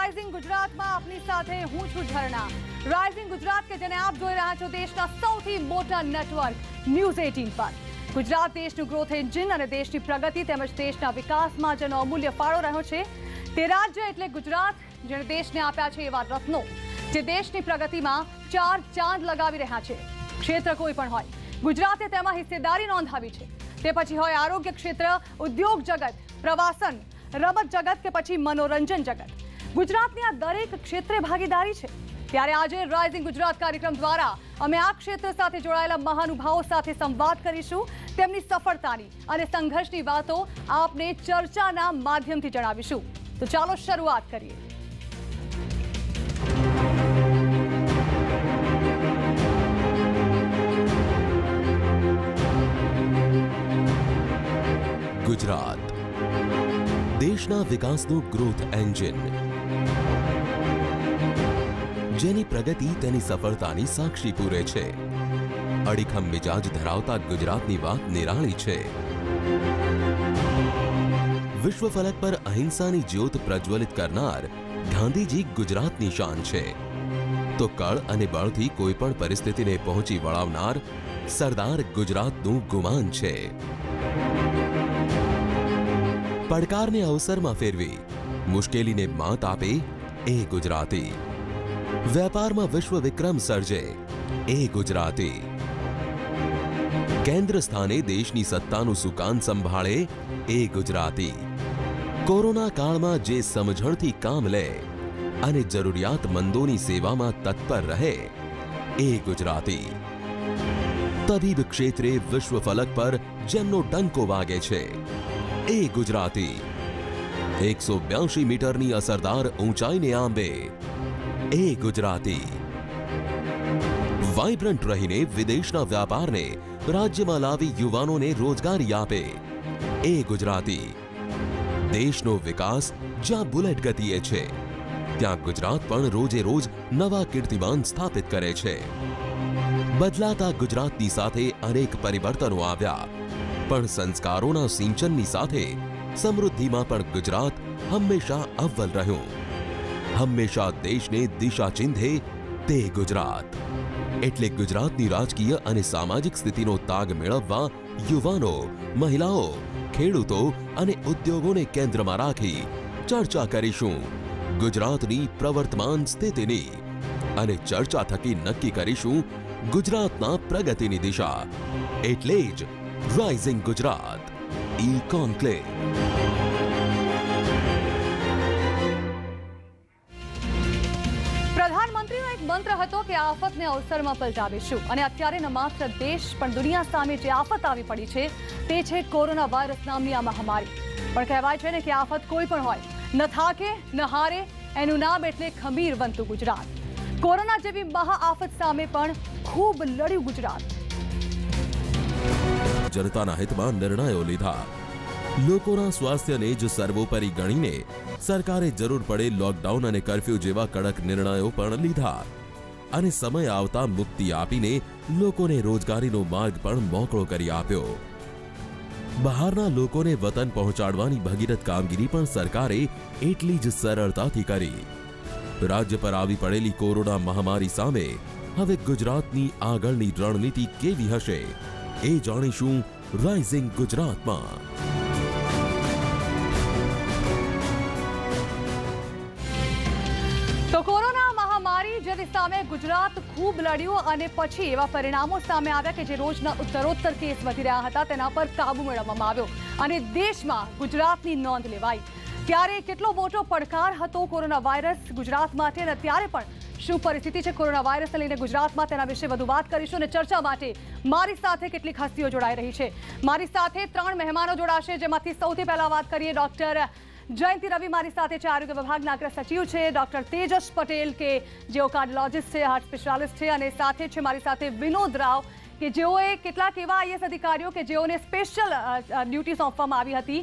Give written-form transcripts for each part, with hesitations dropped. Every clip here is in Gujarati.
રાઇઝિંગ ગુજરાતમાં આપની સાથે હું છું ઝરણા। રાઇઝિંગ ગુજરાત કે જેને આપ જોઈ રહ્યા છો દેશના સૌથી મોટા નેટવર્ક ન્યૂઝ 18 પર। ગુજરાત દેશનું ગ્રોથ એન્જિન અને દેશની પ્રગતિ તેમજ દેશના વિકાસમાં જેનો અમૂલ્ય ફાળો રહ્યો છે તે રાજ્ય એટલે ગુજરાત, જેણે દેશને આપ્યા છે એવા રત્નો જે દેશની પ્રગતિમાં ચાર ચાંદ લગાવી રહ્યા છે। ક્ષેત્ર કોઈ પણ હોય, ગુજરાતે તેમાં હિસ્સેદારી નોંધાવી છે। તે પછી હોય આરોગ્ય ક્ષેત્ર, ઉદ્યોગ જગત, પ્રવાસન, રમત જગત કે પછી મનોરંજન જગત, ગુજરાતની આ દરેક ક્ષેત્રે ભાગીદારી છે। ત્યારે આજે રાઇઝિંગ ગુજરાત કાર્યક્રમ દ્વારા અમે આ ક્ષેત્ર સાથે જોડાયેલા મહાનુભાવો સાથે સંવાદ કરીશું। તેમની સફળતાની અને સંઘર્ષની વાતો આપને ચર્ચાના માધ્યમથી જણાવીશું। તો ચાલો શરૂઆત કરીએ। ગુજરાત દેશના વિકાસનું ગ્રોથ એન્જિન, જેની પ્રગતિ તેની સફળતાની સાક્ષી પૂરે છે। અડીખમ મિજાજ ધરાવતા ગુજરાતની વાત નિરાળી છે। વિશ્વ ફલક પર અહિંસાની જ્યોત પ્રજ્વલિત કરનાર ગાંધીજી ગુજરાતની શાન છે, તો કળ અને બળથી કોઈ પણ પરિસ્થિતિને પહોંચી વળાવનાર સરદાર ગુજરાતનું ગુમાન છે। પડકારને અવસરમાં ફેરવી મુશ્કેલીને માત આપે એ ગુજરાતી, વેપારમાં વિશ્વ વિક્રમ સર્જે એ ગુજરાતી, કેન્દ્ર સ્થાને દેશની સત્તાનું સુકાન સંભાળે એ ગુજરાતી, કોરોના કાળમાં જે સમજણથી કામ લે અને જરૂરિયાતમંદોની સેવામાં તત્પર રહે એ ગુજરાતી, તબીબ ક્ષેત્રે વિશ્વ ફલક પર જેમનો ડંકો વાગે છે એ ગુજરાતી, 182 મીટરની અસરદાર ઊંચાઈને આંબે એ ગુજરાતી, વાઇબ્રન્ટ રહીને વિદેશના વ્યાપારને રાજ્યમાં લાવી યુવાનોને રોજગારી આપે એ ગુજરાતી, દેશનો વિકાસ જ્યાં બુલેટ ગતિએ છે ત્યાં ગુજરાત પણ રોજે રોજ નવા કીર્તિમાન સ્થાપિત કરે છે। બદલાતા ગુજરાતની સાથે અનેક પરિવર્તનો આવ્યા, પણ સંસ્કારોના સિંચનની સાથે સમૃદ્ધિમાં પણ ગુજરાત હંમેશા અવ્વલ રહ્યું। હંમેશા દેશને દિશા ચિંધે તે ગુજરાત, એટલે ગુજરાતની રાજકીય અને સામાજિક સ્થિતિનો તાગ મેળવવા યુવાનો, મહિલાઓ, ખેડૂતો અને ઉદ્યોગોને કેન્દ્રમાં રાખી ચર્ચા કરીશું ગુજરાતની પ્રવર્તમાન સ્થિતિની, અને ચર્ચા થકી નક્કી કરીશું ગુજરાતના પ્રગતિની દિશા। એટલે જ રાઇઝિંગ ગુજરાત ઈ કોન્ક્લેવ। પ્રધાનમંત્રીનો એક મંત્ર હતો કે આફતને અવસરમાં પલટાવીશું, અને અત્યારે ન માત્ર દેશ પણ દુનિયા સામે જે આફત આવી પડી છે તે છે કોરોના વાયરસ નામની આ મહામારી। પણ કહેવાય છે ને કે આફત કોઈ પણ હોય, ન થાકે ન હારે, એનું નામ એટલે ખમીર બનતું ગુજરાત। કોરોના જેવી મહાઆફત સામે પણ ખૂબ લડ્યું ગુજરાત। જનતાના હિતમાં નિર્ણયો લીધા, લોકોના સ્વાસ્થ્યને જ સર્વોપરી ગણીને સરકારે જરૂર પડે લોકડાઉન અને કર્ફ્યુ જેવા કડક નિર્ણયો પણ લીધા, અને સમય આવતા મુક્તિ આપીને લોકોને રોજગારીનો માર્ગ પણ મોકળો કરી આપ્યો। બહારના લોકોને વતન પહોંચાડવાની ભગીરથ કામગીરી પણ સરકારે એટલી જ સરળતાથી કરી। રાજ્ય પર આવી પડેલી કોરોના મહામારી સામે હવે ગુજરાતની આગળની રણનીતિ કેવી હશે એ જાણીશું રાઇઝિંગ ગુજરાતમાં। તો કોરોના મહામારી જેની સામે ગુજરાત ખૂબ લડ્યું, અને પછી એવા પરિણામો સામે આવ્યા કે જે રોજના ઉત્તરોત્તર કેસ વધી રહ્યા હતા તેના પર કાબુ મેળવવામાં આવ્યો, અને દેશમાં ગુજરાતની નોંધ લેવાઈ। ત્યારે કેટલો મોટો પડકાર હતો કોરોના વાયરસ ગુજરાત માટે, અને ત્યારે પણ શું પરિસ્થિતિ છે કોરોના વાયરસને લઈને ગુજરાતમાં, તેના વિશે વધુ વાત કરીશું। અને ચર્ચા માટે મારી સાથે કેટલીક હસ્તીઓ જોડાઈ રહી છે। મારી સાથે 3 મહેમાનો જોડાશે, જેમાંથી સૌથી પહેલા વાત કરીએ ડોક્ટર જયંતિ રવિ મારી સાથે છે, આરોગ્ય વિભાગના અગ્ર સચિવ છે। ડોક્ટર તેજસ પટેલ કે જેઓ કાર્ડિયોલોજિસ્ટ છે, હાર્ટ સ્પેશિયાલિસ્ટ છે, અને સાથે છે મારી સાથે વિનોદ રાવ કે જેઓએ કેટલાક એવા આઈએએસ અધિકારીઓ કે જેઓને સ્પેશિયલ ડ્યુટી સોંપવામાં આવી હતી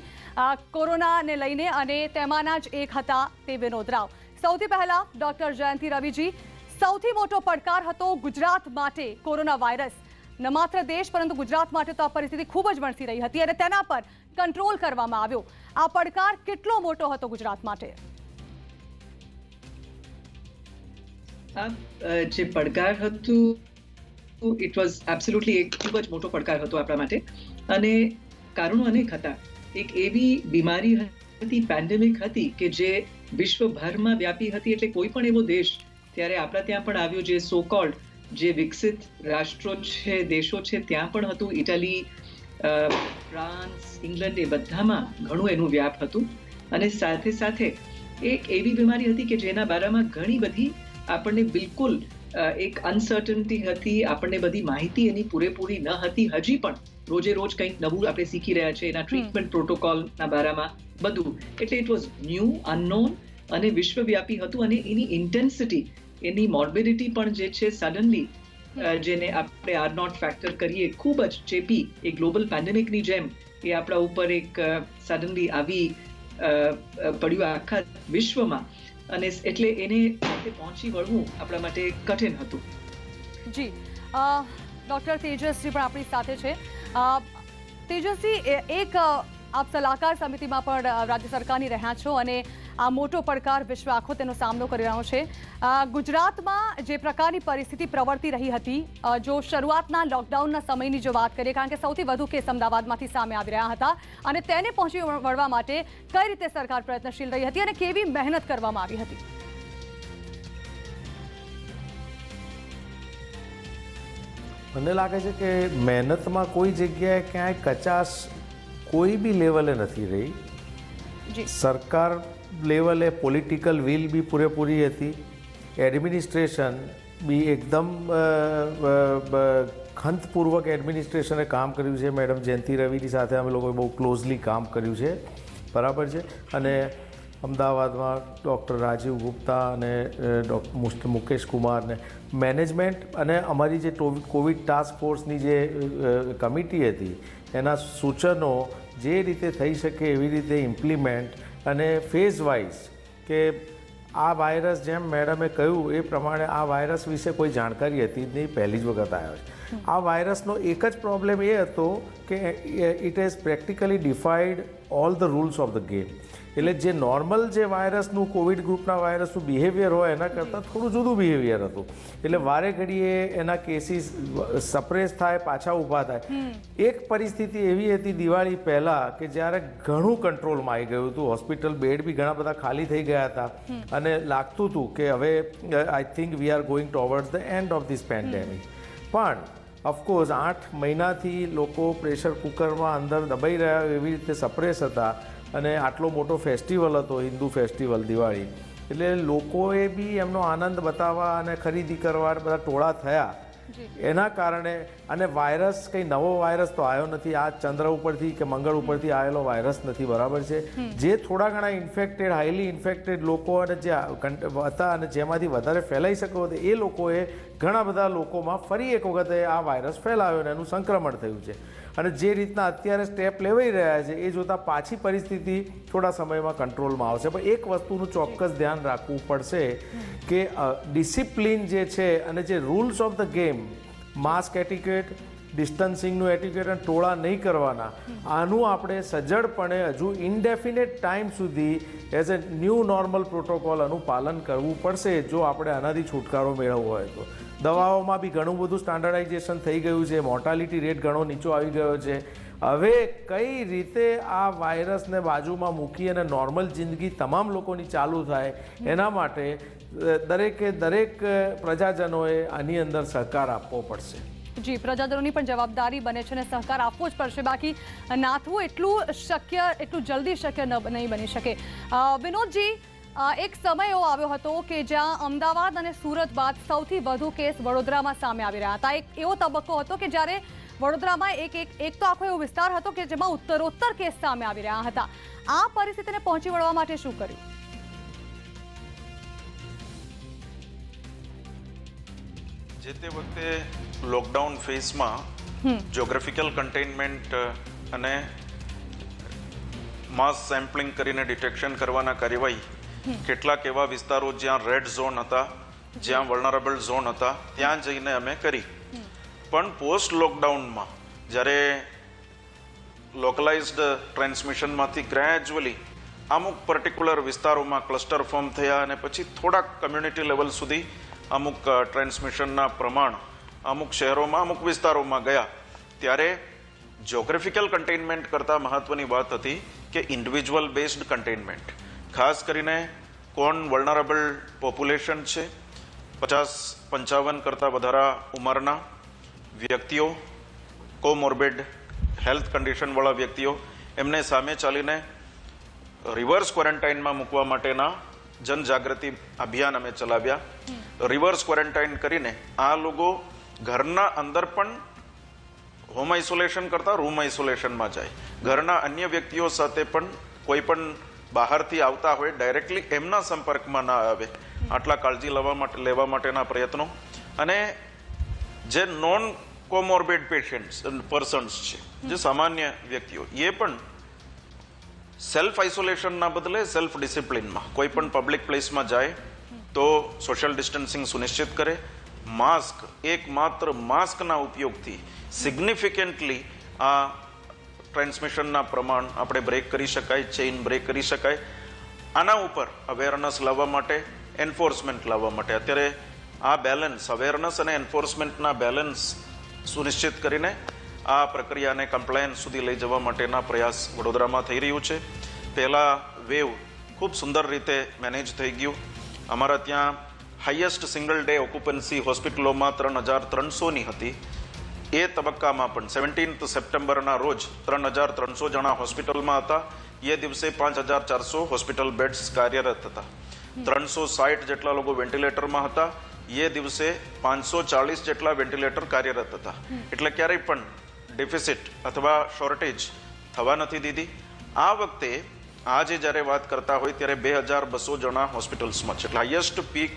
કોરોનાને લઈને, અને તેમાંના જ એક હતા તે વિનોદ રાવ। સૌથી પહેલા ડોક્ટર જયંતિ રવિજી, સૌથી મોટો પડકાર હતો ગુજરાત માટે કોરોના વાયરસ, ન માત્ર દેશ પરંતુ ગુજરાત માટે તો આ પરિસ્થિતિ ખૂબ જ વણસી રહી હતી, અને તેના પર કંટ્રોલ કરવામાં આવ્યો। આ પડકાર કેટલો મોટો હતો ગુજરાત માટે? જે પડકાર હતું ઇટ વોઝ એબ્સોલ્યુટલી એક ખૂબ જ મોટો પડકાર હતો આપણા માટે, અને કારણો અનેક હતા. એક એવી બીમારી હતી, પેન્ડેમિક હતી કે જે વિશ્વભરમાં વ્યાપી હતી. એટલે કોઈ પણ એવો દેશ ત્યારે આપણા ત્યાં પણ આવ્યો જે સો કોલ્ડ જે વિકસિત રાષ્ટ્રો છે, દેશો છે, ત્યાં પણ હતું. ઇટાલી, ફ્રાન્સ, ઇંગ્લેન્ડ, એ બધામાં ઘણું એનું વ્યાપ હતું. અને સાથે સાથે એક એવી બીમારી હતી કે જેના બારામાં ઘણી બધી આપણને બિલકુલ એક અનસર્ટનિટી હતી, આપણને બધી માહિતી એની પૂરેપૂરી ન હતી. હજી પણ રોજે રોજ કંઈક નવું આપણે શીખી રહ્યા છે એના ટ્રીટમેન્ટ પ્રોટોકોલના બારામાં બધું. એટલે ઇટ વોઝ ન્યૂ, અનનોન અને વિશ્વવ્યાપી હતું. અને એની ઇન્ટેન્સિટી, એની મોર્બિડિટી પણ જે છે સડનલી, જેને આપણે આર નોટ ફેક્ટર કરીએ, ખૂબ જ ચેપી એક ગ્લોબલ પેન્ડેમિકની જેમ એ આપણા ઉપર એક સડનલી આવી પડ્યું આખા વિશ્વમાં. અને એટલે એને પહોંચી વળવું આપણા માટે કઠિન હતું. જી, ડોક્ટર તેજસજી પણ આપણી સાથે છે. તેજસજી, એક આપ સલાહકાર સમિતિમાં પણ રાજ્ય સરકારની રહ્યા છો અને આ મોટો પડકાર વિશ્વ આખો તેનો સામનો કરી રહ્યો છે. ગુજરાતમાં જે પ્રકારની પરિસ્થિતિ પ્રવર્તી રહી હતી, જો શરૂઆતના લોકડાઉનના સમયની જો વાત કરીએ, કારણ કે સૌથી વધુ કેસ અમદાવાદમાંથી સામે આવી રહ્યા હતા, અને તેને પહોંચી વળવા માટે કઈ રીતે સરકાર પ્રયત્નશીલ રહી હતી અને કેવી મહેનત કરવામાં આવી હતી? મને લાગે છે કે મહેનતમાં કોઈ જગ્યાએ ક્યાંય કચાશ કોઈ બી લેવલે નથી રહી. સરકાર લેવલે પોલિટિકલ વિલ બી પૂરેપૂરી હતી, એડમિનિસ્ટ્રેશન બી એકદમ ખંતપૂર્વક એડમિનિસ્ટ્રેશને કામ કર્યું છે. મેડમ જયંતિ રવિની સાથે અમે લોકોએ બહુ ક્લોઝલી કામ કર્યું છે, બરાબર છે. અને અમદાવાદમાં ડૉક્ટર રાજીવ ગુપ્તા અને ડૉક્ટર મુકેશ કુમારને મેનેજમેન્ટ અને અમારી જે કોવિડ ટાસ્ક ફોર્સની જે કમિટી હતી એના સૂચનો જે રીતે થઈ શકે એવી રીતે ઇમ્પ્લિમેન્ટ અને ફેઝ વાઇઝ, કે આ વાયરસ જેમ મેડમે કહ્યું એ પ્રમાણે આ વાયરસ વિશે કોઈ જાણકારી હતી જ નહીં, પહેલી જ વખત આવ્યો છે. આ વાયરસનો એક જ પ્રોબ્લેમ એ હતો કે it has practically defied all the rules of the game. એટલે જે નોર્મલ જે વાયરસનું કોવિડ ગ્રુપના વાયરસનું બિહેવિયર હોય એના કરતાં થોડું જુદું બિહેવિયર હતું. એટલે વારે ઘડીએ એના કેસીસ સપ્રેસ થાય, પાછા ઊભા થાય. એક પરિસ્થિતિ એવી હતી દિવાળી પહેલાં કે જ્યારે ઘણું કંટ્રોલમાં આવી ગયું હતું, હોસ્પિટલ બેડ બી ઘણા બધા ખાલી થઈ ગયા હતા અને લાગતું હતું કે હવે I think we are going towards the end of this pandemic. પણ ઓફકોર્સ 8 મહિનાથી લોકો પ્રેશર કુકરમાં અંદર દબાઈ રહ્યા એવી રીતે સપ્રેસ હતા. અને આટલો મોટો ફેસ્ટિવલ હતો, હિન્દુ ફેસ્ટિવલ દિવાળી, એટલે લોકોએ બી એમનો આનંદ બતાવવા અને ખરીદી કરવા બધા ટોળા થયા. એના કારણે, અને વાયરસ કંઈ નવો વાયરસ તો આવ્યો નથી, આ ચંદ્ર ઉપરથી કે મંગળ ઉપરથી આવેલો વાયરસ નથી, બરાબર છે. જે થોડા ઘણા ઇન્ફેક્ટેડ, હાઈલી ઇન્ફેક્ટેડ લોકો અને જે હતા અને જેમાંથી વધારે ફેલાઈ શક્યો હતો એ લોકોએ ઘણા બધા લોકોમાં ફરી એક વખતે આ વાયરસ ફેલાયો અને એનું સંક્રમણ થયું છે. અને જે રીતના અત્યારે સ્ટેપ લેવાઈ રહ્યા છે એ જોતાં પાછી પરિસ્થિતિ થોડા સમયમાં કંટ્રોલમાં આવશે. પણ એક વસ્તુનું ચોક્કસ ધ્યાન રાખવું પડશે કે ડિસિપ્લિન જે છે અને જે rules of the game, mask etiquette, ડિસ્ટન્સિંગનું એટિકેટ અને ટોળા નહીં કરવાના, આનું આપણે સજ્જડપણે હજુ ઇનડેફિનેટ ટાઈમ સુધી as a new normal protocol આનું પાલન કરવું પડશે જો આપણે આનાથી છુટકારો મેળવવો હોય તો. દવાઓમાં બી ઘણું બધું સ્ટાન્ડર્ડાઇઝેશન થઈ ગયું છે, મોર્ટાલિટી રેટ ઘણો નીચો આવી ગયો છે. હવે કઈ રીતે આ વાયરસને બાજુમાં મૂકી અને નોર્મલ જિંદગી તમામ લોકોની ચાલુ થાય એના માટે દરેક પ્રજાજનોએ આની અંદર સહકાર આપવો પડશે. જી, પ્રજાજનોની પણ જવાબદારી બને છે અને સહકાર આપવો જ પડશે, બાકી નાથવું એટલું જલ્દી શક્ય નહીં બની શકે. વિનોદજી, એક સમય એવો આવ્યો હતો કે જ્યાં અમદાવાદ અને સુરત બાદ સૌથી વધુ કેસ વડોદરામાં સામે આવી રહ્યા હતા. એક એવો તબક્કો હતો કે જ્યારે વડોદરામાં એક તો આખો એવો વિસ્તાર હતો કે જેમાં ઉત્તરોત્તર કેસ સામે આવી રહ્યા હતા. આ પરિસ્થિતિને પહોંચી વળવા માટે શું કર્યું? જે તે વખતે લોકડાઉન ફેઝમાં જ્યોગ્રાફિકલ કન્ટેનમેન્ટ અને માસ સેમ્પલિંગ કરીને ડિટેક્શન કરવાના કાર્યવાહી કેટલાક એવા વિસ્તારો જ્યાં રેડ ઝોન હતા, જ્યાં વલ્નરેબલ ઝોન હતા, ત્યાં જઈને અમે કરી. પણ પોસ્ટ લોકડાઉનમાં જ્યારે લોકલાઇઝ્ડ ટ્રાન્સમિશનમાંથી ગ્રેજ્યુઅલી અમુક પર્ટિક્યુલર વિસ્તારોમાં ક્લસ્ટર ફોર્મ થયા અને પછી થોડાક કમ્યુનિટી લેવલ સુધી અમુક ટ્રાન્સમિશનના પ્રમાણ અમુક શહેરોમાં અમુક વિસ્તારોમાં ગયા ત્યારે જ્યોગ્રાફિકલ કન્ટેનમેન્ટ કરતાં મહત્વની વાત હતી કે ઇન્ડિવિજ્યુઅલ બેઝડ કન્ટેનમેન્ટ. ખાસ કરીને કોણ વલ્નરેબલ પોપ્યુલેશન છે, 50-55 કરતાં વધારે ઉંમરના વ્યક્તિઓ, કોમોર્બિડ હેલ્થ કન્ડિશનવાળા વ્યક્તિઓ, એમને સામે ચાલીને રિવર્સ ક્વોરન્ટાઇનમાં મૂકવા માટેના જનજાગૃતિ અભિયાન અમે ચલાવ્યા. રિવર્સ ક્વોરન્ટાઇન કરીને આ લોકો ઘરના અંદર પણ હોમ આઇસોલેશન કરતાં રૂમ આઇસોલેશનમાં જાય, ઘરના અન્ય વ્યક્તિઓ સાથે પણ કોઈ પણ બહારથી આવતા હોય ડાયરેક્ટલી એમના સંપર્કમાં ના આવે, આટલા કાળજી લેવા માટેના પ્રયત્નો. અને જે નોન કોમોર્બિડ પેશન્ટ્સ પર્સન્સ છે, જે સામાન્ય વ્યક્તિઓ, એ પણ સેલ્ફ આઇસોલેશનના બદલે સેલ્ફ ડિસિપ્લિનમાં કોઈ પણ પબ્લિક પ્લેસમાં જાય તો સોશિયલ ડિસ્ટન્સિંગ સુનિશ્ચિત કરે. માસ્ક, એકમાત્ર માસ્કના ઉપયોગથી સિગ્નિફિકન્ટલી આ ટ્રાન્સમિશનના પ્રમાણ આપણે બ્રેક કરી શકાય, ચેઇન બ્રેક કરી શકાય. આના ઉપર અવેરનેસ લાવવા માટે, એન્ફોર્સમેન્ટ લાવવા માટે અત્યારે આ બેલેન્સ, અવેરનેસ અને એન્ફોર્સમેન્ટના બેલેન્સ સુનિશ્ચિત કરીને આ પ્રક્રિયાને કમ્પ્લાયન્સ સુધી લઈ જવા માટેના પ્રયાસ વડોદરામાં થઈ રહ્યું છે. પહેલા વેવ ખૂબ સુંદર રીતે મેનેજ થઈ ગયું. અમારા ત્યાં હાઈએસ્ટ સિંગલ ડે ઓક્યુપન્સી હોસ્પિટલોમાં 3,300ની હતી. એ તબક્કામાં પણ 17 સપ્ટેમ્બરના રોજ 3,300 જણા હોસ્પિટલમાં હતા. એ દિવસે 5,400 હોસ્પિટલ બેડ્સ કાર્યરત હતા. 360 જેટલા લોકો વેન્ટિલેટરમાં હતા. એ દિવસે 540 જેટલા વેન્ટિલેટર કાર્યરત હતા. એટલે ક્યારેય પણ ડેફિસિટ અથવા શોર્ટેજ થવા નથી દીધી. આ વખતે આજે જ્યારે વાત કરતા હોય ત્યારે 2,200 જણા હોસ્પિટલ્સમાં છે. એટલે હાઈએસ્ટ પીક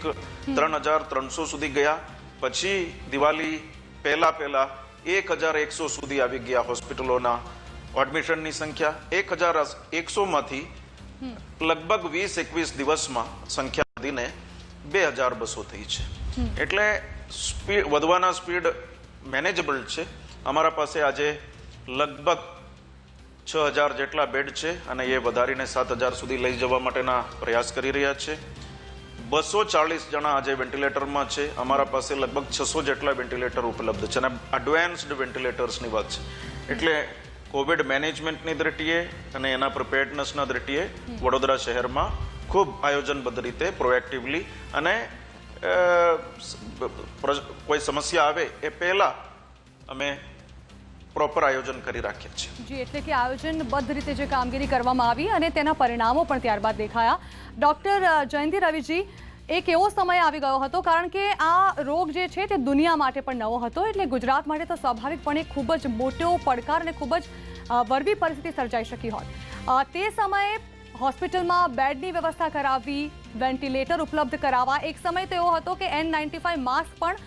3,300 સુધી ગયા. પછી દિવાળી પહેલા 1,100 સુધી આવી ગયા હોસ્પિટલોના એડમિશનની સંખ્યા. 1,100માંથી લગભગ 20-21 દિવસમાં સંખ્યા વધીને 2,200 થઈ છે. એટલે વધવાના સ્પીડ મેનેજેબલ છે. અમારા પાસે આજે લગભગ 6,000 જેટલા બેડ છે અને એ વધારીને 7,000 સુધી લઈ જવા માટેના પ્રયાસ કરી રહ્યા છે. 240 જણા આજે વેન્ટિલેટરમાં છે. અમારા પાસે લગભગ 600 જેટલા વેન્ટિલેટર ઉપલબ્ધ છે અને એડવાન્સ્ડ વેન્ટિલેટર્સની વાત છે. એટલે કોવિડ મેનેજમેન્ટની દ્રષ્ટિએ અને એના પ્રિપેર્ડનેસના દ્રષ્ટિએ વડોદરા શહેરમાં ખૂબ આયોજનબદ્ધ રીતે પ્રોએક્ટિવલી અને કોઈ સમસ્યા આવે એ પહેલા અમે પ્રોપર આયોજન કરી રાખ્યા છે. જી, એટલે કે આયોજનબદ્ધ રીતે જે કામગીરી કરવામાં આવી અને તેના પરિણામો પણ ત્યારબાદ દેખાયા. ડૉક્ટર જયંતિ રવિજી, એક એવો સમય આવી ગયો હતો કારણ કે આ રોગ જે છે તે દુનિયા માટે પણ નવો હતો, એટલે ગુજરાત માટે તો સ્વાભાવિકપણે ખૂબ જ મોટો પડકાર અને ખૂબ જ વરવી પરિસ્થિતિ સર્જાઈ શકી હોત. તે સમયે હોસ્પિટલમાં બેડની વ્યવસ્થા કરાવવી, વેન્ટિલેટર ઉપલબ્ધ કરાવવા, એક સમય તો એવો હતો કે N95 માસ્ક પણ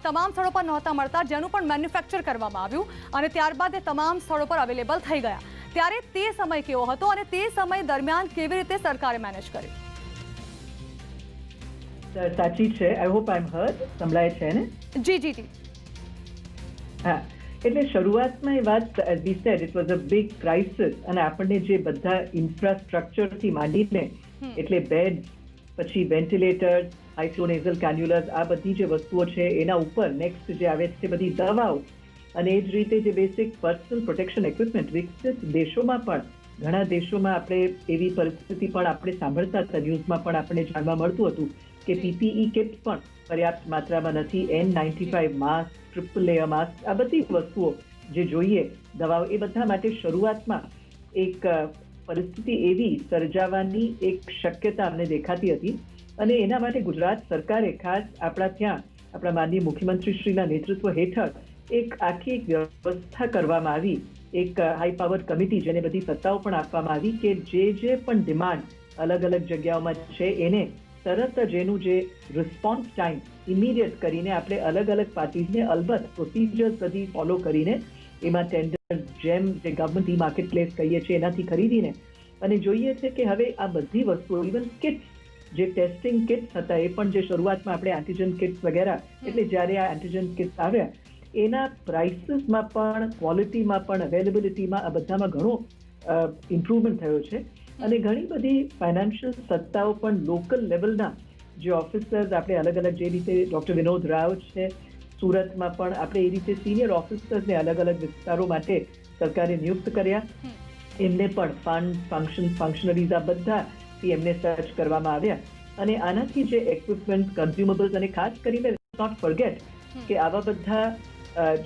તમામ સ્થળો પર નહોતા મળતા, જેનું પણ મેન્યુફેક્ચર કરવામાં આવ્યું અને ત્યારબાદ એ તમામ સ્થળો પર અવેલેબલ થઈ ગયા. ત્યારે તે સમય કેવો હતો અને તે સમય દરમિયાન કેવી રીતે સરકારે મેનેજ કર્યું? સાચી છે. I hope I am heard. સંભળાય છે ને? જી જી જી. હા, એટલે શરૂઆતમાં એ વાત we said it was a big crisis અને આપણને જે બધા ઇન્ફ્રાસ્ટ્રક્ચરથી માંડીને એટલે બેડ, પછી વેન્ટિલેટર, આઇસોનેઝલ કેન્યુલર્સ, આ બધી જે વસ્તુઓ છે એના ઉપર નેક્સ્ટ જે આવે છે બધી દવાઓ અને એ જ રીતે જે બેસિક પર્સનલ પ્રોટેક્શન ઇક્વિપમેન્ટ વિકસિત દેશોમાં પણ ઘણા દેશોમાં આપણે એવી પરિસ્થિતિ પણ આપણે સાંભળતા હતા, ન્યૂઝમાં પણ આપણે જાણવા મળતું હતું કે PPE કિટ પણ પર્યાપ્ત માત્રામાં નથી. N95 mask, triple layer mask, આ બધી વસ્તુઓ જે જોઈએ દવાઓ, એ બધા માટે શરૂઆતમાં એક પરિસ્થિતિ એવી સર્જાવાની એક શક્યતા અમને દેખાતી હતી અને એના માટે ગુજરાત સરકારે ખાસ આપણા માનનીય મુખ્યમંત્રીશ્રીના નેતૃત્વ હેઠળ એક આખી એક વ્યવસ્થા કરવામાં આવી. એક હાઈ પાવર કમિટી, જેને બધી સત્તાઓ પણ આપવામાં આવી કે જે પણ ડિમાન્ડ અલગ અલગ જગ્યાઓમાં છે એને તરત જ એનું જે રિસ્પોન્સ ટાઈમ ઇમિડિયેટ કરીને આપણે અલગ અલગ પાર્ટીઝને અલબત્ત પ્રોસિજર્સ બધી ફોલો કરીને એમાં ટેન્ડર જેમ જે ગવર્મેન્ટ ઈ માર્કેટ પ્લેસ કહીએ છીએ એનાથી ખરીદીને અને જોઈએ છે કે હવે આ બધી વસ્તુઓ, ઇવન કિટ્સ, જે ટેસ્ટિંગ કિટ્સ હતા એ પણ જે શરૂઆતમાં આપણે એન્ટીજન કિટ્સ વગેરે, એટલે જ્યારે આ એન્ટીજન કિટ્સ આવ્યા એના પ્રાઇસીસમાં પણ, ક્વોલિટીમાં પણ, અવેલેબિલિટીમાં, આ બધામાં ઘણો ઇમ્પ્રુવમેન્ટ થયો છે અને ઘણી બધી ફાઇનાન્શિયલ સત્તાઓ પણ લોકલ લેવલના જે ઓફિસર્સ આપણે અલગ અલગ જે રીતે ડોક્ટર વિનોદ રાવ છે સુરતમાં પણ આપણે એ રીતે સિનિયર ઓફિસર્સને અલગ અલગ વિસ્તારો માટે સરકારે નિયુક્ત કર્યા. એમને પણ ફંક્શનરીઝ આ બધાથી એમને સર્ચ કરવામાં આવ્યા અને આનાથી જે ઇક્વિપમેન્ટ કન્ઝ્યુમેબલ્સ અને ખાસ કરીને નોટ ફોરગેટ કે આવા બધા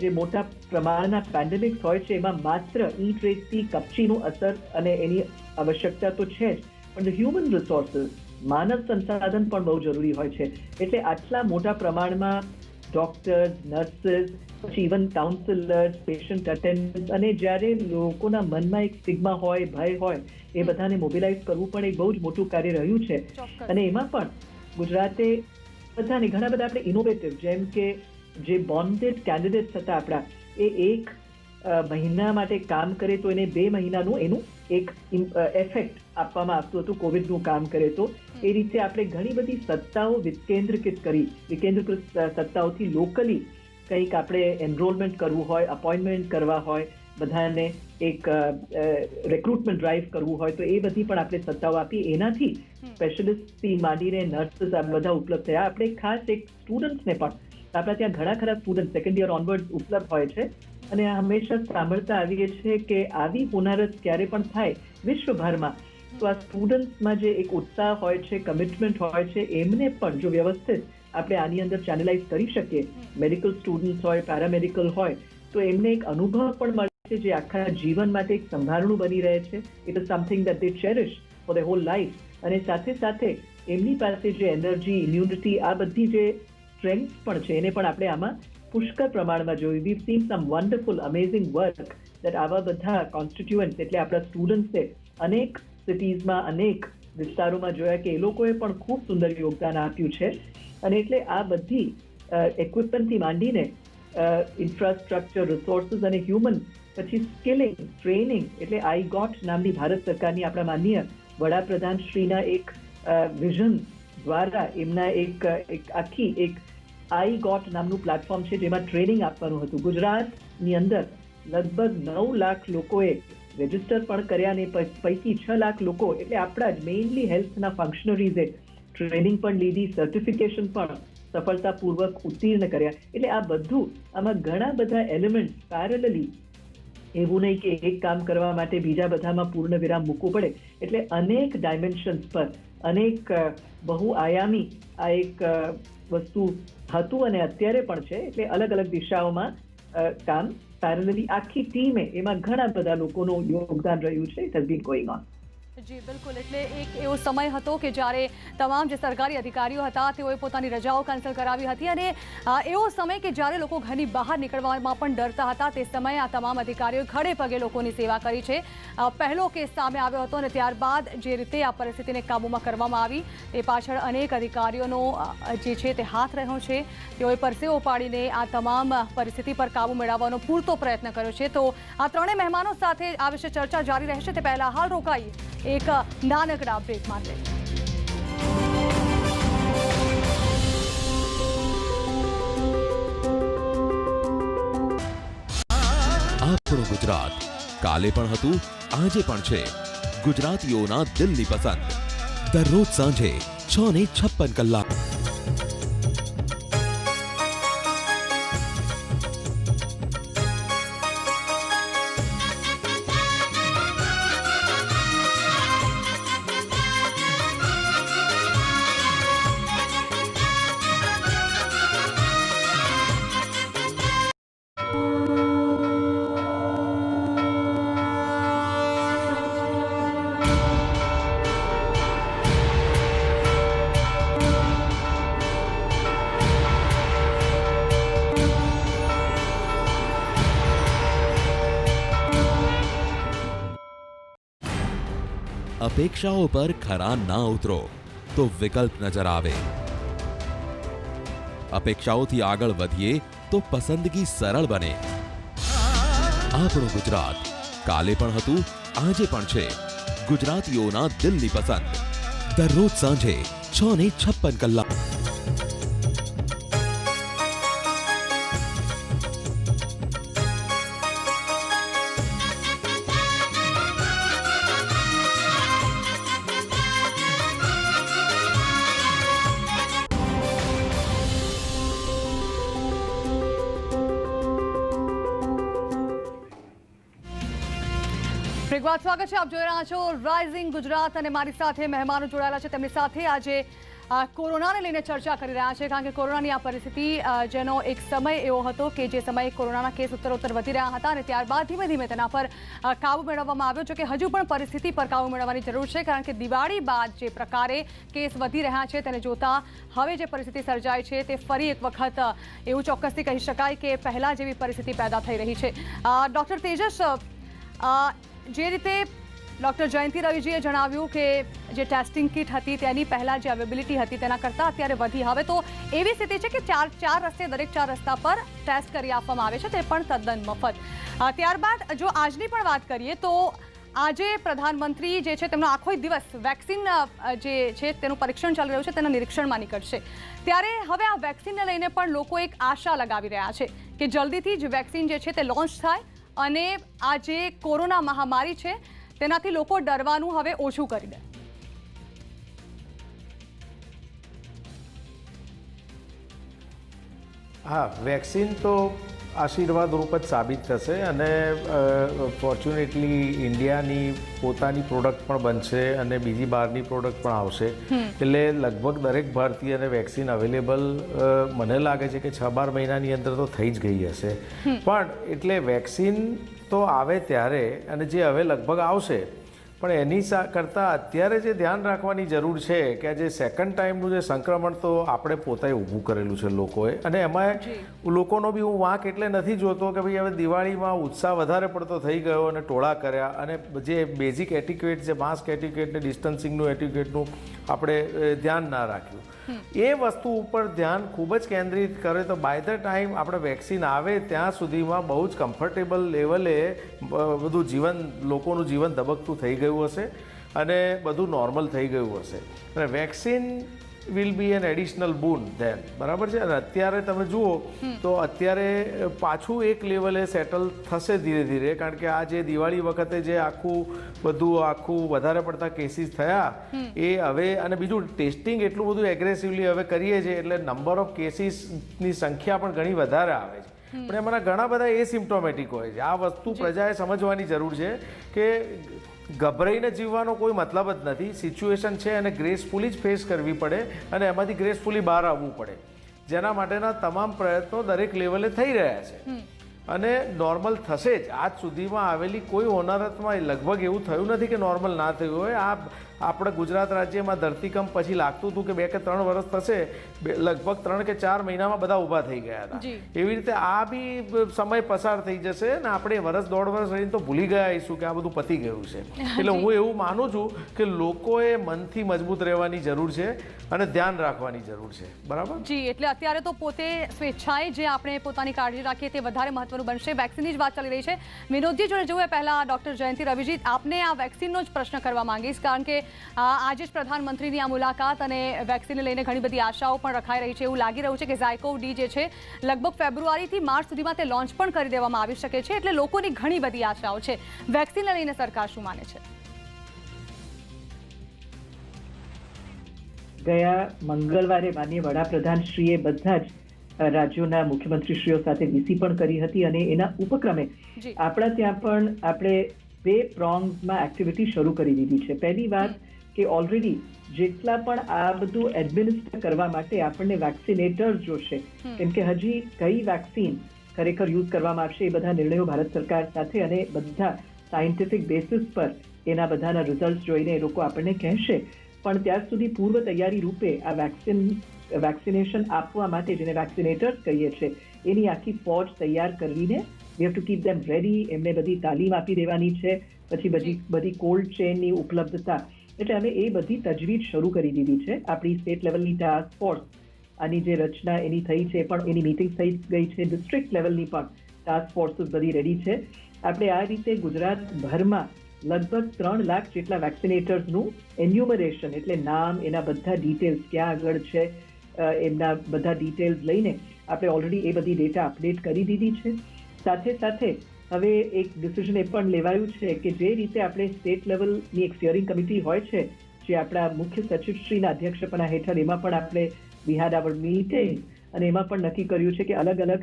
જે મોટા પ્રમાણના પેન્ડેમિક્સ હોય છે એમાં માત્ર ઈટ રેસથી કપચીનું અસર અને એની આવશ્યકતા તો છે જ, પણ હ્યુમન રિસોર્સિસ માનવ સંસાધન પણ બહુ જરૂરી હોય છે. એટલે આટલા મોટા પ્રમાણમાં ડોક્ટર્સ, નર્સિસ, પછી ઇવન કાઉન્સિલર્સ, પેશન્ટ અટેન્ડન્ટ્સ અને જ્યારે લોકોના મનમાં એક સ્ટિગ્મા હોય, ભય હોય, એ બધાને મોબિલાઇઝ કરવું પણ એક બહુ જ મોટું કાર્ય રહ્યું છે. અને એમાં પણ ગુજરાતે બધાને ઘણા બધા આપણે ઇનોવેટિવ, જેમ કે જે બોન્ડેડ કેન્ડિડેટ્સ હતા આપણા, એ 1 મહિના માટે કામ કરે તો એને 2 મહિનાનું એનું એક એફેક્ટ આપવામાં આવતું હતું કોવિડનું કામ કરે તો. એ રીતે આપણે ઘણી બધી સત્તાઓ વિકેન્દ્રીકૃત સત્તાઓથી લોકલી કંઈક આપણે એનરોલમેન્ટ કરવું હોય, અપોઇન્ટમેન્ટ કરવા હોય, બધાને એક રિક્રુટમેન્ટ ડ્રાઈવ કરવું હોય તો એ બધી પણ આપણે સત્તાઓ આપી. એનાથી સ્પેશિયલિસ્ટથી માંડીને નર્સિસ આ બધા ઉપલબ્ધ થયા. આપણે ખાસ એક સ્ટુડન્ટ્સને પણ, આપણા ત્યાં ઘણા ખરા સ્ટુડન્ટ સેકન્ડ યર ઓનવર્ડ ઉપલબ્ધ હોય છે અને હંમેશા સાંભળતા આવીએ છીએ કે આવી હોનારત ક્યારે પણ થાય વિશ્વભરમાં તો આ સ્ટુડન્ટ્સમાં જે એક ઉત્સાહ હોય છે, કમિટમેન્ટ હોય છે, એમને પણ જો વ્યવસ્થિત આપણે આની અંદર ચેનલાઇઝ કરી શકીએ, મેડિકલ સ્ટુડન્ટ્સ હોય, પેરામેડિકલ હોય, તો એમને એક અનુભવ પણ મળે છે જે આખા જીવન માટે એક સંભારણું બની રહે છે. It is something that they cherish for the whole life. અને સાથે સાથે એમની પાસે જે એનર્જી, ઇમ્યુનિટી, આ બધી જે સ્ટ્રેન્થ પણ છે એને પણ આપણે આમાં પુષ્કળ પ્રમાણમાં જોયું. We seen some wonderful amazing work that આવા બધા કોન્સ્ટિટ્યુઅન્ટ્સ એટલે આપણા સ્ટુડન્ટ્સે અનેક સિટીઝમાં, અનેક વિસ્તારોમાં જોયા કે એ લોકોએ પણ ખૂબ સુંદર યોગદાન આપ્યું છે. અને એટલે આ બધી ઇક્વિપમેન્ટથી માંડીને ઇન્ફ્રાસ્ટ્રક્ચર, રિસોર્સિસ અને હ્યુમન, પછી સ્કિલિંગ, ટ્રેનિંગ, એટલે આઈ ગોટ નામની ભારત સરકારની આપણા માનનીય વડાપ્રધાન શ્રીના એક વિઝન દ્વારા એમના એક આખી એક આઈ ગોટ નામનું પ્લેટફોર્મ છે જેમાં ટ્રેનિંગ આપવાનું હતું. ગુજરાતની અંદર લગભગ 9 લાખ લોકોએ રજીસ્ટર પણ કર્યા અને પૈકી 6 લાખ લોકો એટલે આપણા જ મેઇનલી હેલ્થના ફંક્શનરીઝે ટ્રેનિંગ પણ લીધી, સર્ટિફિકેશન પણ સફળતાપૂર્વક ઉત્તીર્ણ કર્યા. એટલે આ બધું આમાં ઘણા બધા એલિમેન્ટ પેરેલલી, એવું નહીં કે એક કામ કરવા માટે બીજા બધામાં પૂર્ણ વિરામ મૂકવું પડે. એટલે અનેક ડાયમેન્શન્સ પર, અનેક બહુઆયામી આ એક વસ્તુ હતું અને અત્યારે પણ છે. એટલે અલગ અલગ દિશાઓમાં કામ પેરેલલી આખી ટીમે, એમાં ઘણા બધા લોકોનું યોગદાન રહ્યું છે. It has been going on. જી બિલકુલ. એટલે એક એવો સમય હતો કે જ્યારે તમામ જે સરકારી અધિકારીઓ હતા તેઓએ પોતાની રજાઓ કેન્સલ કરાવી હતી અને એવો સમય કે જ્યારે લોકો ઘરની બહાર નીકળવામાં પણ ડરતા હતા. તે સમયે આ તમામ અધિકારીઓએ ખડે પગે લોકોની સેવા કરી છે. પહેલો કેસ સામે આવ્યો હતો અને ત્યારબાદ જે રીતે આ પરિસ્થિતિને કાબૂમાં કરવામાં આવી તે પાછળ અનેક અધિકારીઓનો જે છે તે હાથ રહ્યો છે. તેઓએ પરસેવો પાડીને આ તમામ પરિસ્થિતિ પર કાબૂ મેળવવાનો પૂરતો પ્રયત્ન કર્યો છે. તો આ ત્રણેય મહેમાનો સાથે આ વિશે ચર્ચા જારી રહેશે. તે પહેલા હાલ રોકાઈએ એક નાનકડા બ્રેક માટે. આપણું ગુજરાત કાલે પણ હતું, આજે પણ છે. ગુજરાતીઓના દિલની પસંદ. દરરોજ સાંજે 6:56. અપેક્ષાઓ પર ખરા ના ઉતરો તો વિકલ્પ નજર આવે. અપેક્ષાઓથી આગળ વધીએ તો પસંદગી સરળ બને. આપણું ગુજરાત કાલે પણ હતું, આજે પણ છે. ગુજરાતીઓના દિલની પસંદ. દરરોજ સાંજે 6:56. શ્રીગવાદ સ્વાગત છે. આપ જોઈ રહ્યા છો રાઇઝિંગ ગુજરાત અને મારી સાથે મહેમાનો જોડાયેલા છે. તેમની સાથે આજે કોરોનાને લઈને ચર્ચા કરી રહ્યા છે, કારણ કે કોરોનાની આ પરિસ્થિતિ જેનો એક સમય એવો હતો કે જે સમયે કોરોનાના કેસ ઉત્તરોત્તર વધી રહ્યા હતા અને ત્યારબાદ ધીમે ધીમે તેના પર કાબુ મેળવવામાં આવ્યો છે. કે હજુ પણ પરિસ્થિતિ પર કાબુ મેળવવાની જરૂર છે, કારણ કે દિવાળી બાદ જે પ્રકારે કેસ વધી રહ્યા છે તેને જોતા હવે જે પરિસ્થિતિ સર્જાય છે તે ફરી એક વખત એવું ચોક્કસથી કહી શકાય કે પહેલા જેવી પરિસ્થિતિ પેદા થઈ રહી છે. ડૉક્ટર તેજસ, જે રીતે ડૉક્ટર જયંતિ રવિજીએ જણાવ્યું કે જે ટેસ્ટિંગ કિટ હતી તેની પહેલાં જે અવેબિલિટી હતી તેના કરતાં અત્યારે વધી. હવે તો એવી સ્થિતિ છે કે ચાર રસ્તે દરેક 4 રસ્તા પર ટેસ્ટ કરી આપવામાં આવે છે, તે પણ તદ્દન મફત. ત્યારબાદ જો આજની પણ વાત કરીએ તો આજે પ્રધાનમંત્રી જે છે તેમનો આખો દિવસ વેક્સિન જે છે તેનું પરીક્ષણ ચાલી રહ્યું છે તેના નિરીક્ષણમાં નીકળશે. ત્યારે હવે આ વેક્સિનને લઈને પણ લોકો એક આશા લગાવી રહ્યા છે કે જલ્દીથી જ વેક્સિન જે છે તે લોન્ચ થાય અને આ જે કોરોના મહામારી છે તેનાથી લોકો ડરવાનું હવે ઓછું કરી દે. હા, વેક્સિન તો આશીર્વાદ રૂપ જ સાબિત થશે અને ફોર્ચ્યુનેટલી ઇન્ડિયાની પોતાની પ્રોડક્ટ પણ બનશે અને બીજી બહારની પ્રોડક્ટ પણ આવશે. એટલે લગભગ દરેક ભારતીયને વેક્સિન અવેલેબલ મને લાગે છે કે 6-12 મહિનાની અંદર તો થઈ જ ગઈ હશે. પણ એટલે વેક્સિન તો આવે ત્યારે અને જે હવે લગભગ આવશે, પણ એની કરતાં અત્યારે જે ધ્યાન રાખવાની જરૂર છે કે જે સેકન્ડ ટાઈમનું જે સંક્રમણ તો આપણે પોતે ઊભું કરેલું છે લોકોએ, અને એમાં લોકોનો બી હું વાંક એટલે નથી જોતો કે ભાઈ હવે દિવાળીમાં ઉત્સાહ વધારે પડતો થઈ ગયો અને ટોળા કર્યા અને જે બેઝિક એટિક્યુએટ, જે માસ્ક એટિક્યુએટ ને ડિસ્ટન્સિંગનું એટિક્યુએટનું આપણે ધ્યાન ના રાખ્યું. એ વસ્તુ ઉપર ધ્યાન ખૂબ જ કેન્દ્રિત કરે તો બાય ધ ટાઈમ આપણે વેક્સિન આવે ત્યાં સુધીમાં બહુ જ કમ્ફર્ટેબલ લેવલે બધું જીવન, લોકોનું જીવન ધબકતું થઈ ગયું હશે અને બધું નોર્મલ થઈ ગયું હશે. અને vaccine will be an additional boon then, બરાબર છે. અને અત્યારે તમે જુઓ તો અત્યારે પાછું એક લેવલે સેટલ થશે ધીરે ધીરે, કારણ કે આ જે દિવાળી વખતે જે આખું વધારે પડતા કેસીસ થયા એ હવે, અને બીજું ટેસ્ટિંગ એટલું બધું એગ્રેસિવલી હવે કરીએ છીએ એટલે નંબર ઓફ કેસીસની સંખ્યા પણ ઘણી વધારે આવે છે. પણ એમાંના ઘણા બધા એસિમ્પ્ટોમેટિક હોય છે. આ વસ્તુ પ્રજાએ સમજવાની જરૂર છે કે ગભરાઈને જીવવાનો કોઈ મતલબ જ નથી. સિચ્યુએશન છે અને ગ્રેસફુલી જ ફેસ કરવી પડે અને એમાંથી ગ્રેસફુલી બહાર આવવું પડે, જેના માટેના તમામ પ્રયત્નો દરેક લેવલે થઈ રહ્યા છે અને નોર્મલ થશે જ. આજ સુધીમાં આવેલી કોઈ હોનારતમાં લગભગ એવું થયું નથી કે નોર્મલ ના થયું હોય. આપણે ગુજરાત રાજ્યમાં ધરતીકંપ પછી લાગતું હતું કે 2 કે 3 વર્ષ થશે, લગભગ 3 કે 4 મહિનામાં બધા ઊભા થઈ ગયા હતા. એવી રીતે આ બી સમય પસાર થઈ જશે ને આપણે 1-1.5 વર્ષ રહીને તો ભૂલી ગયા આવીશું કે આ બધું પતી ગયું છે. એટલે હું એવું માનું છું કે લોકોએ મનથી મજબૂત રહેવાની જરૂર છે અને ધ્યાન રાખવાની જરૂર છે. બરાબર જી, એટલે અત્યારે તો પોતે સ્વેચ્છાએ જે આપણે પોતાની કાળજી રાખીએ તે વધારે મહત્વનું બનશે. વેક્સિનની જ વાત ચાલી રહી છે. વિનોદજી જોડે જવું એ પહેલા ડૉક્ટર જયંતિ રવિજી, આપને આ વેક્સિનનો જ પ્રશ્ન કરવા માંગીશ, કારણ કે આજે જ પ્રધાનમંત્રીની આ મુલાકાત અને વેક્સિનને લઈને ઘણી બધી આશાઓ પણ રખાઈ રહી છે. એવું લાગી રહ્યું છે કે ઝાયકોવ-ડી જે છે લગભગ ફેબ્રુઆરીથી માર્ચ સુધીમાં તે લોન્ચ પણ કરી દેવામાં આવી શકે છે. એટલે લોકોની ઘણી બધી આશાઓ છે. વેક્સિનને લઈને સરકાર શું માને છે? ગયા મંગળવારે માનનીય વડાપ્રધાનશ્રીએ બધા જ રાજ્યોના મુખ્યમંત્રીશ્રીઓ સાથે વીસી પણ કરી હતી અને એના ઉપક્રમે આપણા ત્યાં પણ આપણે 2 પ્રોંગ્સમાં એક્ટિવિટી શરૂ કરી દીધી છે. પહેલી વાત કે ઓલરેડી જેટલા પણ આ બધું એડમિનિસ્ટર કરવા માટે આપણને વેક્સિનેટર્સ જોશે, કેમ કે હજી કઈ વેક્સિન ખરેખર યુઝ કરવામાં આવશે એ બધા નિર્ણયો ભારત સરકાર સાથે અને બધા સાયન્ટિફિક બેસિસ પર એના બધાના રિઝલ્ટ જોઈને એ લોકો આપણને કહેશે. પણ ત્યાર સુધી પૂર્વ તૈયારી રૂપે આ વેક્સિનેશન આપવા માટે, જેને વેક્સિનેટર્સ કહીએ છીએ, એની આખી ફોજ તૈયાર કરીને we have to keep them ready. એમને બધી તાલીમ આપી દેવાની છે. પછી બધી કોલ્ડ ચેનની ઉપલબ્ધતા, એટલે અમે એ બધી તજવીજ શરૂ કરી દીધી છે. આપણી સ્ટેટ લેવલની ટાસ્ક ફોર્સ આની જે રચના એની થઈ છે પણ એની મીટિંગ થઈ ગઈ છે. ડિસ્ટ્રિક્ટ લેવલની પણ ટાસ્ક ફોર્સીસ બધી રેડી છે. આપણે આ રીતે ગુજરાતભરમાં લગભગ 3 લાખ જેટલા વેક્સિનેટર્સનું એન્યુમરેશન, એટલે નામ, એના બધા ડિટેલ્સ, ક્યાં આગળ છે, એમના બધા ડિટેલ્સ લઈને આપણે ઓલરેડી એ બધી ડેટા અપડેટ કરી દીધી છે. સાથે સાથે હવે એક ડિસિઝન એ પણ લેવાયું છે કે જે રીતે આપણે સ્ટેટ લેવલની એક સ્ટિયરિંગ કમિટી હોય છે જે આપણા મુખ્ય સચિવશ્રીના અધ્યક્ષપણા હેઠળ, એમાં પણ આપણે વી હેડ અવર મીટિંગ અને એમાં પણ નક્કી કર્યું છે કે અલગ અલગ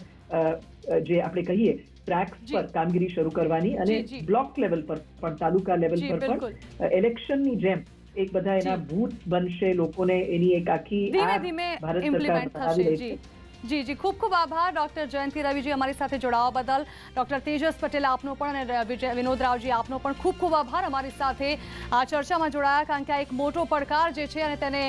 જે આપણે કહીએ ટ્રેક્સ જી. પર કામગીરી શરૂ કરવાની અને જી, જી. બ્લોક લેવલ પર પણ તાલુકા લેવલ જી, પર બિલકુલ. પણ ઇલેક્શનની જેમ એક બધા એના જી. બૂથ બનશે, લોકોને એની એક આખી ધીમે app ધીમે ભારત સરકાર ઇમ્પ્લિમેન્ટ બનાવી થશે. રહી જી છે. જી જી ખૂબ ખૂબ આભાર ડોક્ટર જયંતિ રવિજી અમારી સાથે જોડાવા બદલ. ડોક્ટર તેજસ પટેલ આપનો પણ અને વિનોદ રાવજી આપનો પણ ખૂબ ખૂબ આભાર અમારી સાથે આ ચર્ચામાં જોડાયા, કારણ કે આ એક મોટો પડકાર જે છે અને તેને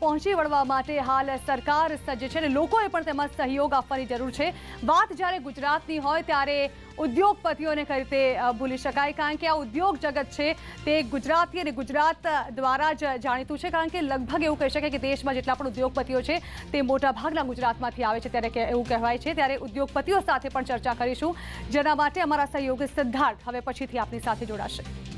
પહોંચી વળવા માટે હાલ સરકાર સજ્જ છે અને લોકોએ પણ તેમાં સહયોગ આપવાની જરૂર છે. વાત જ્યારે ગુજરાતની હોય ત્યારે ઉદ્યોગપતિઓને કઈ રીતે ભૂલી શકાય, કારણ કે આ ઉદ્યોગ જગત છે તે ગુજરાતી અને ગુજરાત દ્વારા જ જાણીતું છે, કારણ કે લગભગ એવું કહી શકાય કે દેશમાં જેટલા પણ ઉદ્યોગપતિઓ છે તે મોટા ભાગના ગુજરાતમાંથી આવે છે, ત્યારે એવું કહેવાય છે. ત્યારે ઉદ્યોગપતિઓ સાથે પણ ચર્ચા કરીશું, જેના માટે અમારા સહયોગી સિદ્ધાર્થ હવે પછીથી આપની સાથે જોડાશે.